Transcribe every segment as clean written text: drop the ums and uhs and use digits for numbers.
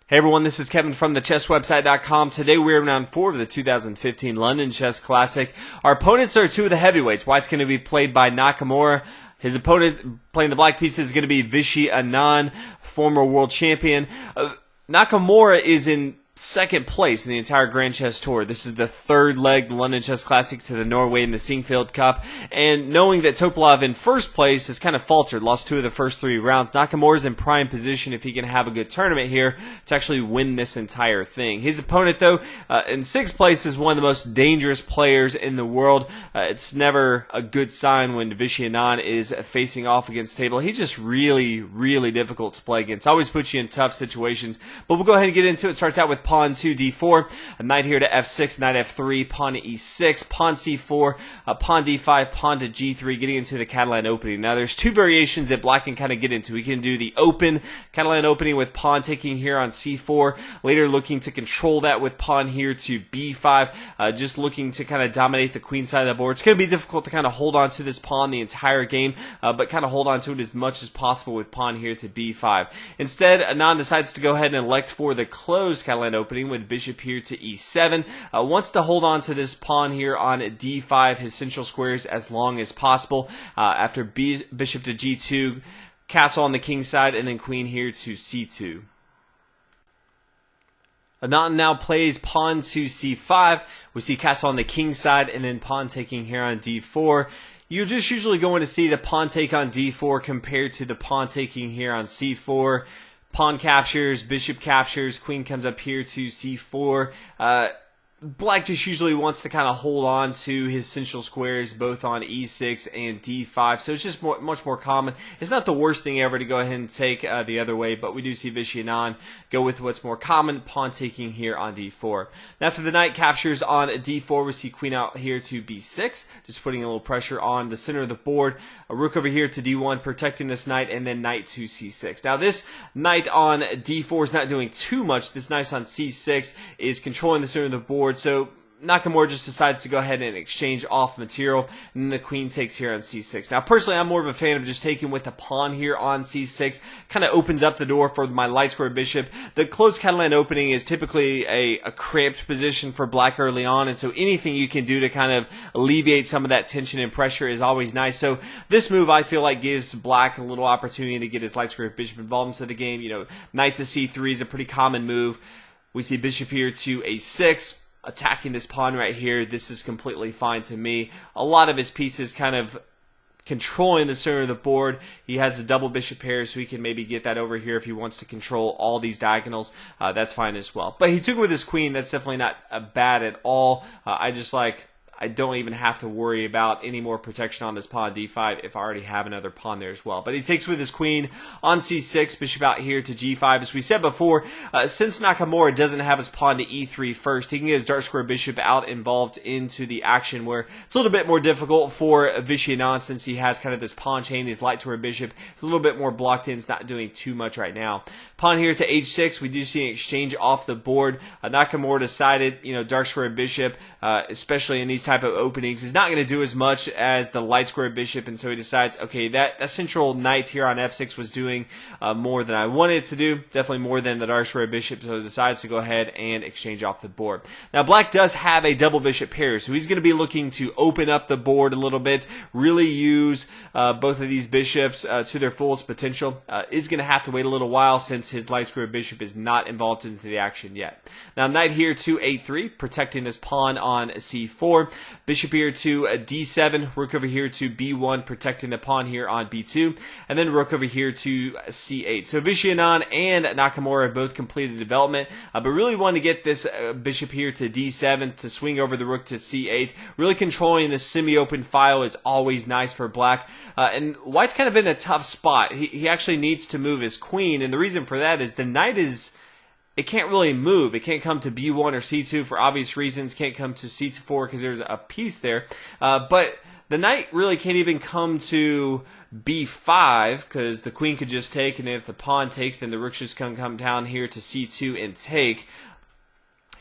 Hey everyone, this is Kevin from thechesswebsite.com. Today we're in round 4 of the 2015 London Chess Classic. Our opponents are two of the heavyweights. White's going to be played by Nakamura. His opponent playing the black piece is going to be Vishy Anand, former world champion. Nakamura is in second place in the entire Grand Chess Tour. This is the third leg, the London Chess Classic, to the Norway and the Singfield Cup. And knowing that Topalov in first place has kind of faltered, lost 2 of the first 3 rounds, Nakamura's in prime position if he can have a good tournament here to actually win this entire thing. His opponent, though, in 6th place is one of the most dangerous players in the world. It's never a good sign when Vishy Anand is facing off against table. He's just really, really difficult to play against. Always puts you in tough situations. But we'll go ahead and get into it. Starts out with pawn 2, d4, a knight here to f6, knight f3, pawn to e6, pawn c4, pawn d5, pawn to g3, getting into the Catalan opening. Now there's 2 variations that black can kind of get into. We can do the open Catalan opening with pawn taking here on c4, later looking to control that with pawn here to b5, just looking to kind of dominate the queen side of the board. It's going to be difficult to kind of hold on to this pawn the entire game, but kind of hold on to it as much as possible with pawn here to b5. Instead, Anand decides to go ahead and elect for the closed Catalan opening with bishop here to e7. Wants to hold on to this pawn here on d5, his central squares, as long as possible. After bishop to g2, castle on the king side, and then queen here to c2. Anand now plays pawn to c5. We see castle on the king side, and then pawn taking here on d4. You're just usually going to see the pawn take on d4 compared to the pawn taking here on c4. Pawn captures, bishop captures, queen comes up here to c4. Black just usually wants to kind of hold on to his central squares both on e6 and d5, so it's just much more common. It's not the worst thing ever to go ahead and take the other way, but we do see Vishy Anand go with what's more common, pawn taking here on d4. Now after the knight captures on d4, we see queen out here to b6, just putting a little pressure on the center of the board. A rook over here to d1, protecting this knight, and then knight to c6. Now this knight on d4 is not doing too much. This knight on c6 is controlling the center of the board. So Nakamura just decides to go ahead and exchange off material, and then the queen takes here on c6. Now, personally, I'm more of a fan of just taking with the pawn here on c6. Kind of opens up the door for my light square bishop. The closed Catalan opening is typically a cramped position for black early on, and so anything you can do to kind of alleviate some of that tension and pressure is always nice. So this move, I feel like, gives black a little opportunity to get his light square bishop involved into the game. You know, knight to c3 is a pretty common move. We see bishop here to a6. Attacking this pawn right here, this is completely fine to me. A lot of his pieces kind of controlling the center of the board. He has a double bishop pair, so he can maybe get that over here if he wants to control all these diagonals. That's fine as well. But he took it with his queen. That's definitely not bad at all. I don't even have to worry about any more protection on this pawn d5 if I already have another pawn there as well. But he takes with his queen on c6, bishop out here to g5. As we said before, since Nakamura doesn't have his pawn to e3 first, he can get his dark square bishop out involved into the action where it's a little bit more difficult for Vishy Anand since he has kind of this pawn chain, his light toward bishop. It's a little bit more blocked in. It's not doing too much right now. Pawn here to h6. We do see an exchange off the board. Nakamura decided, dark square bishop, especially in these type of openings, is not going to do as much as the light square bishop, and so he decides, okay, that central knight here on f6 was doing more than I wanted it to do, definitely more than the dark square bishop, so he decides to go ahead and exchange off the board. Now black does have a double bishop pair, so he's going to be looking to open up the board a little bit, really use both of these bishops to their fullest potential. Is going to have to wait a little while since his light square bishop is not involved into the action yet. Now knight here to a3, protecting this pawn on c4. Bishop here to d7, rook over here to b1, protecting the pawn here on b2, and then rook over here to c8. So Vishy Anand and Nakamura have both completed development, but really wanted to get this bishop here to d7 to swing over the rook to c8. Really controlling this semi-open file is always nice for black, and white's kind of in a tough spot. He actually needs to move his queen, and the reason for that is the knight it can't really move. It can't come to b1 or c2 for obvious reasons. Can't come to c4 because there's a piece there. But the knight really can't even come to b5 because the queen could just take, and if the pawn takes, then the rook just can come down here to c2 and take.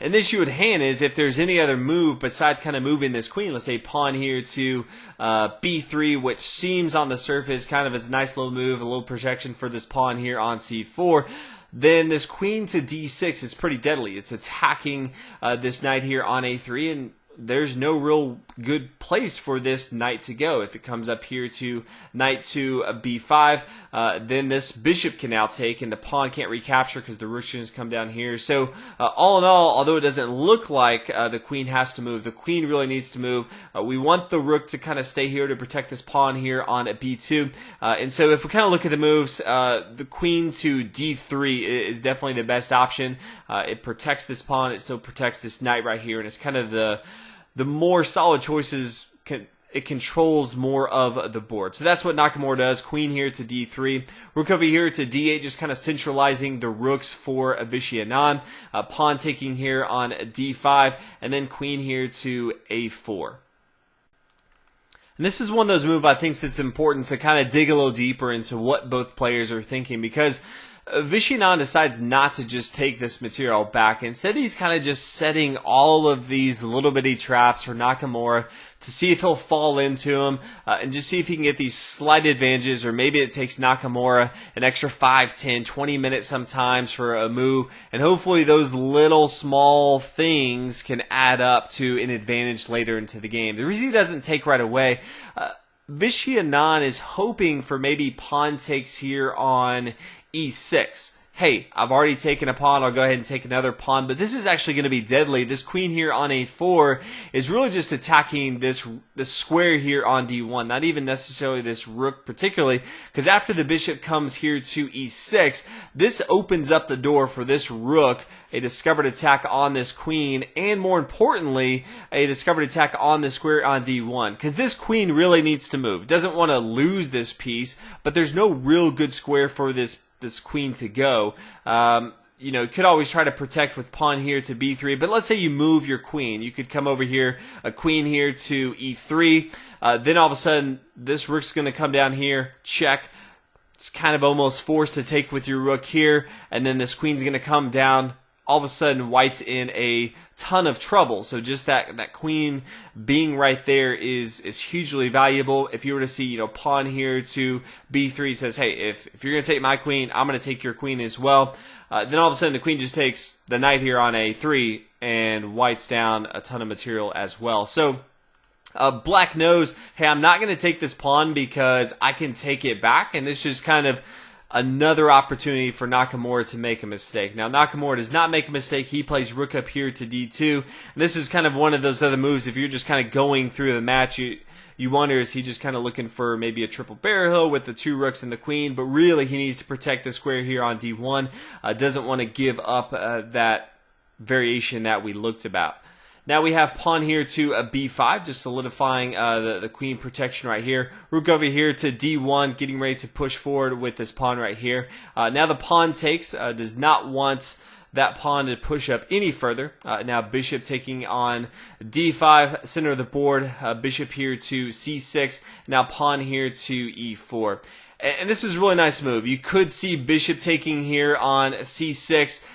And the issue at hand is if there's any other move besides kind of moving this queen, let's say pawn here to b3, which seems on the surface kind of as a nice little move, a little protection for this pawn here on c4. then this queen to d6 is pretty deadly. It's attacking this knight here on a3, and there's no real good place for this knight to go. If it comes up here to knight to b5, then this bishop can now take, and the pawn can't recapture because the rook should come down here. So all in all, although it doesn't look like the queen has to move, the queen really needs to move. We want the rook to kind of stay here to protect this pawn here on a b2. And so if we kind of look at the moves, the queen to d3 is definitely the best option. It protects this pawn, it still protects this knight right here, and it's kind of the more solid choices. It controls more of the board. So that's what Nakamura does. Queen here to d3. Rook over here to d8, just kind of centralizing the rooks for Vishy Anand. Pawn taking here on d5, and then queen here to a4. And this is one of those moves I think it's important to kind of dig a little deeper into what both players are thinking, because Vishy Anand decides not to just take this material back. Instead, he's kind of just setting all of these little bitty traps for Nakamura to see if he'll fall into them and just see if he can get these slight advantages, or maybe it takes Nakamura an extra 5, 10, 20 minutes sometimes for a move, and hopefully those little small things can add up to an advantage later into the game. The reason he doesn't take right away, Vishy Anand is hoping for maybe pawn takes here on e6. Hey, I've already taken a pawn, I'll go ahead and take another pawn, but this is actually going to be deadly. This queen here on a4 is really just attacking this square here on d1, not even necessarily this rook particularly, because after the bishop comes here to e6, this opens up the door for this rook, a discovered attack on this queen, and more importantly, a discovered attack on the square on d1, because this queen really needs to move. It doesn't want to lose this piece, but there's no real good square for this queen to go. You know, you could always try to protect with pawn here to b3, but let's say you move your queen. You could come over here, a queen here to e3, then all of a sudden this rook's going to come down here, check. It's kind of almost forced to take with your rook here, and then this queen's going to come down. All of a sudden, white's in a ton of trouble. So just that queen being right there is hugely valuable. If you were to see, you know, pawn here to b3 says, hey, if you're going to take my queen, I'm going to take your queen as well. Then all of a sudden, the queen just takes the knight here on a3, and white's down a ton of material as well. So black knows, hey, I'm not going to take this pawn because I can take it back, and this is kind of another opportunity for Nakamura to make a mistake. Now, Nakamura does not make a mistake. He plays rook up here to d2. And this is kind of one of those other moves. If you're just kind of going through the match, you wonder, is he just kind of looking for maybe a triple barrel hill with the two rooks and the queen? But really, he needs to protect the square here on d1. Doesn't want to give up that variation that we looked about. Now we have pawn here to a b5, just solidifying the queen protection right here. Rook over here to d1, getting ready to push forward with this pawn right here. Now the pawn takes, does not want that pawn to push up any further. Now bishop taking on d5, center of the board. Bishop here to c6. Now pawn here to e4. And this is a really nice move. You could see bishop taking here on c6.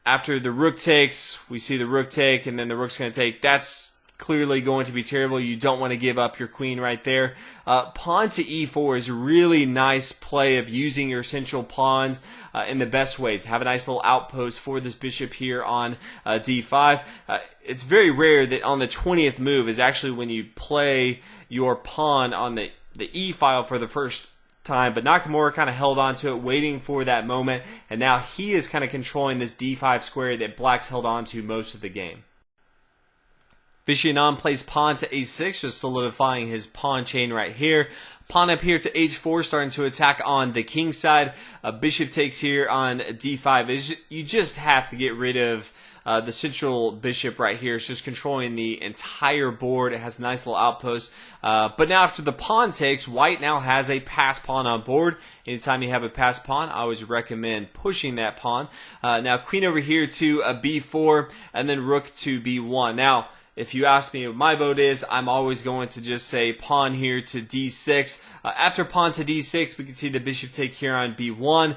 After the rook takes, we see the rook take, and then the rook's going to take. That's clearly going to be terrible. You don't want to give up your queen right there. Pawn to e4 is a really nice play of using your central pawns in the best ways. Have a nice little outpost for this bishop here on d5. It's very rare that on the 20th move is actually when you play your pawn on the e file for the first time, but Nakamura kind of held on to it, waiting for that moment, and now he is kind of controlling this d5 square that black's held on to most of the game. Vishy Anand plays pawn to a6, just solidifying his pawn chain right here. Pawn up here to h4, starting to attack on the king side. Bishop takes here on d5. You just have to get rid of the central bishop right here. It's just controlling the entire board. It has a nice little outpost. But now after the pawn takes, white now has a pass pawn on board. Anytime you have a pass pawn, I always recommend pushing that pawn. Now queen over here to a b4, and then rook to b1. Now, if you ask me what my vote is, I'm always going to just say pawn here to d6. After pawn to d6, we can see the bishop take here on b1.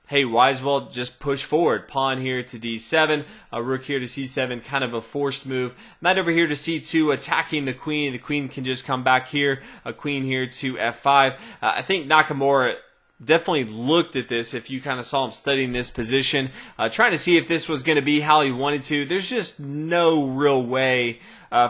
Hey, why as well just push forward. Pawn here to d7, rook here to c7, kind of a forced move. Knight over here to c2, attacking the queen. The queen can just come back here. A queen here to f5. I think Nakamura definitely looked at this. If you kind of saw him studying this position, trying to see if this was going to be how he wanted to. There's just no real way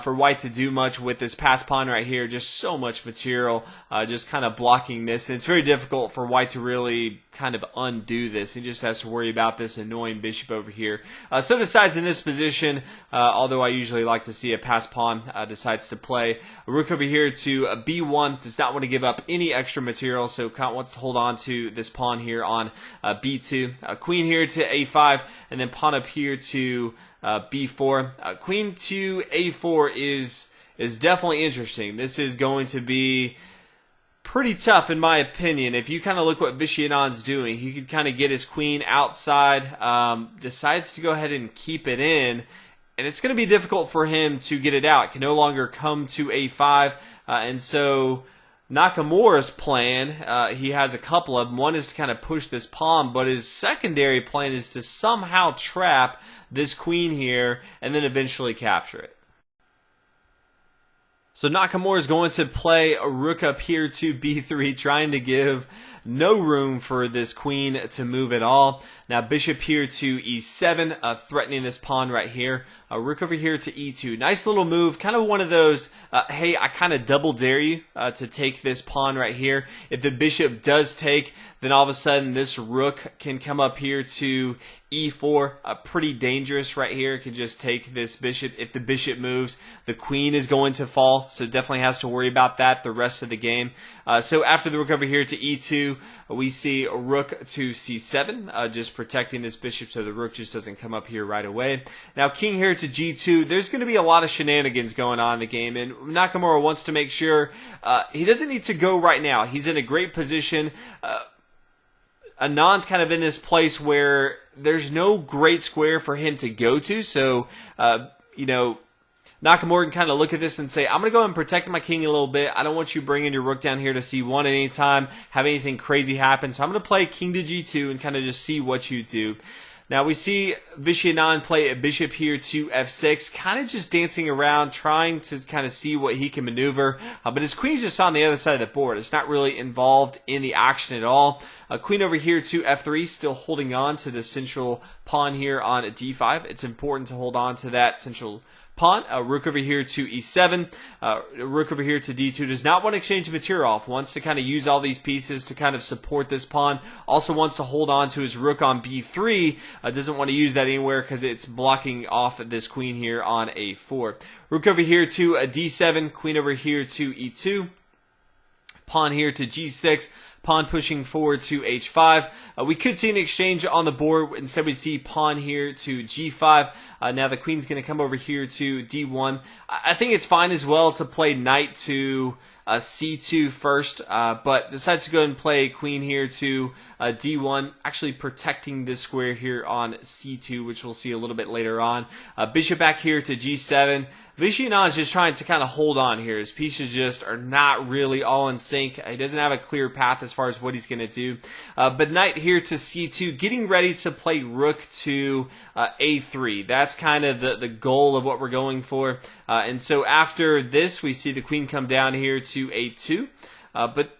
for white to do much with this pass pawn right here. Just so much material just kind of blocking this. And it's very difficult for white to really kind of undo this. He just has to worry about this annoying bishop over here. So decides in this position, although I usually like to see a pass pawn, decides to play a rook over here to b1. Does not want to give up any extra material, so Kant wants to hold on to this pawn here on b2. Queen here to a5, and then pawn up here to b4. Queen to a4 is definitely interesting. This is going to be pretty tough in my opinion. If you kind of look what Anand's doing, he could kind of get his queen outside, decides to go ahead and keep it in, and it's going to be difficult for him to get it out. It can no longer come to a5, and so Nakamura's plan, he has a couple of them. One is to kind of push this pawn, but his secondary plan is to somehow trap this queen here and then eventually capture it. So Nakamura is going to play a rook up here to b3, trying to give no room for this queen to move at all. Now bishop here to e7, threatening this pawn right here. Rook over here to e2. Nice little move, kind of one of those, hey, I kind of double dare you to take this pawn right here. If the bishop does take, then all of a sudden this rook can come up here to e4. Pretty dangerous right here. It can just take this bishop. If the bishop moves, the queen is going to fall, so definitely has to worry about that the rest of the game. So after the rook over here to e2, we see a rook to c7, just protecting this bishop so the rook just doesn't come up here right away. Now king here to g2. There's going to be a lot of shenanigans going on in the game, and Nakamura wants to make sure he doesn't need to go right now. He's in a great position. Anand's kind of in this place where there's no great square for him to go to, so you know, Nakamura can kind of look at this and say, I'm going to go and protect my king a little bit. I don't want you bringing your rook down here to c1 at any time, have anything crazy happen. So I'm going to play king to g2 and kind of just see what you do. Now we see Anand play a bishop here to f6, kind of just dancing around, trying to kind of see what he can maneuver. But his queen's just on the other side of the board. It's not really involved in the action at all. Queen over here to f3, still holding on to the central pawn here on d5. It's important to hold on to that central pawn. Rook over here to e7. Rook over here to d2. Does not want to exchange material off. Wants to kind of use all these pieces to kind of support this pawn. Also wants to hold on to his rook on b3. Doesn't want to use that anywhere because it's blocking off this queen here on a4. Rook over here to d7. Queen over here to e2. Pawn here to g6. Pawn pushing forward to h5. We could see an exchange on the board. Instead, we see pawn here to g5. Now the queen's going to come over here to d1. I think it's fine as well to play knight to c2 first, but decides to go and play queen here to d1, actually protecting this square here on c2, which we'll see a little bit later on. Bishop back here to g7. Anand is just trying to kind of hold on here. His pieces just are not really all in sync. He doesn't have a clear path as far as what he's going to do. But knight here to c2, getting ready to play rook to a3. That's kind of the goal of what we're going for. And so after this, we see the queen come down here to a2. But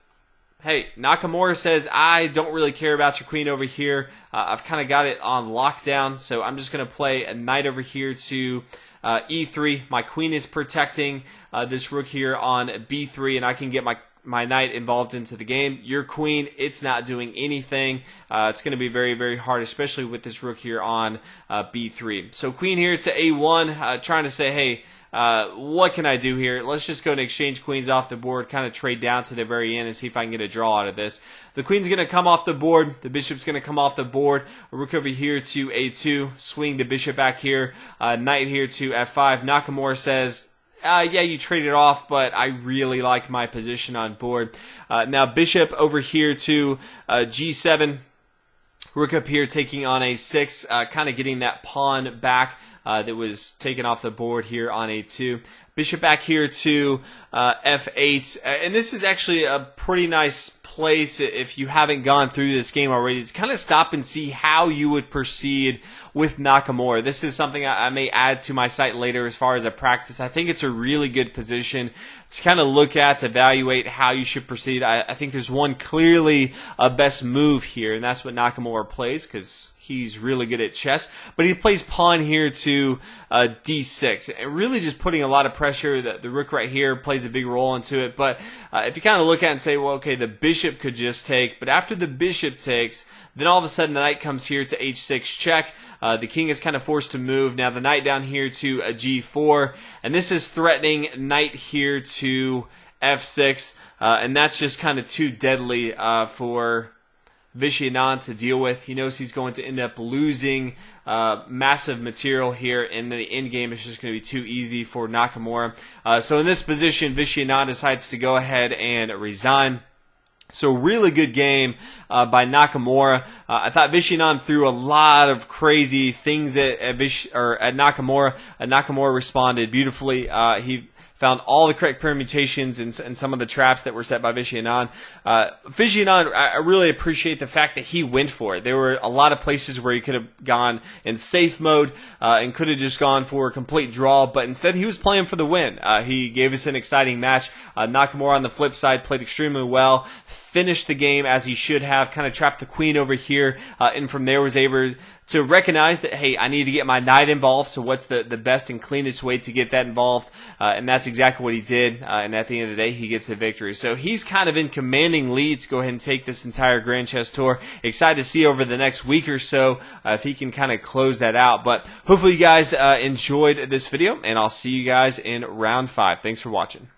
hey, Nakamura says, I don't really care about your queen over here. I've kind of got it on lockdown, so I'm just going to play a knight over here to e3. My queen is protecting this rook here on b3, and I can get my knight involved into the game. Your queen, it's not doing anything. It's going to be very, very hard, especially with this rook here on b3. So queen here to a1, trying to say, hey, what can I do here? Let's just go and exchange queens off the board, kind of trade down to the very end and see if I can get a draw out of this. The queen's going to come off the board. The bishop's going to come off the board. Rook over here to a2. Swing the bishop back here. Knight here to f5. Nakamura says, yeah, you traded off, but I really like my position on board. Now bishop over here to g7. Rook up here taking on a6, kind of getting that pawn back that was taken off the board here on a2. Bishop back here to f8. And this is actually a pretty nice place, if you haven't gone through this game already, is kind of stop and see how you would proceed with Nakamura. This is something I may add to my site later as far as a practice. I think it's a really good position to kind of look at, to evaluate how you should proceed. I think there's one clearly a best move here, and that's what Nakamura plays, because he's really good at chess. But he plays pawn here to d6, and really just putting a lot of pressure. The rook right here plays a big role into it. But if you kind of look at it and say, well, okay, the bishop could just take, but after the bishop takes, then all of a sudden the knight comes here to h6 check. The king is kind of forced to move. Now the knight down here to a g4, and this is threatening knight here to f6, and that's just kind of too deadly for Vishy Anand to deal with. He knows he's going to end up losing massive material here, and the end game is just going to be too easy for Nakamura. So in this position, Vishy Anand decides to go ahead and resign. So really good game by Nakamura. I thought Vishy Anand threw a lot of crazy things at Nakamura. Nakamura responded beautifully. He found all the correct permutations and some of the traps that were set by Vishy Anand. Vishy Anand, I really appreciate the fact that he went for it. There were a lot of places where he could have gone in safe mode and could have just gone for a complete draw, but instead he was playing for the win. He gave us an exciting match. Nakamura on the flip side played extremely well, finished the game as he should have, kind of trapped the queen over here, and from there was able to recognize that, hey, I need to get my knight involved, so what's the best and cleanest way to get that involved? And that's exactly what he did, and at the end of the day, he gets a victory. So he's kind of in commanding lead to go ahead and take this entire Grand Chess Tour. Excited to see over the next week or so if he can kind of close that out. But hopefully you guys enjoyed this video, and I'll see you guys in round 5. Thanks for watching.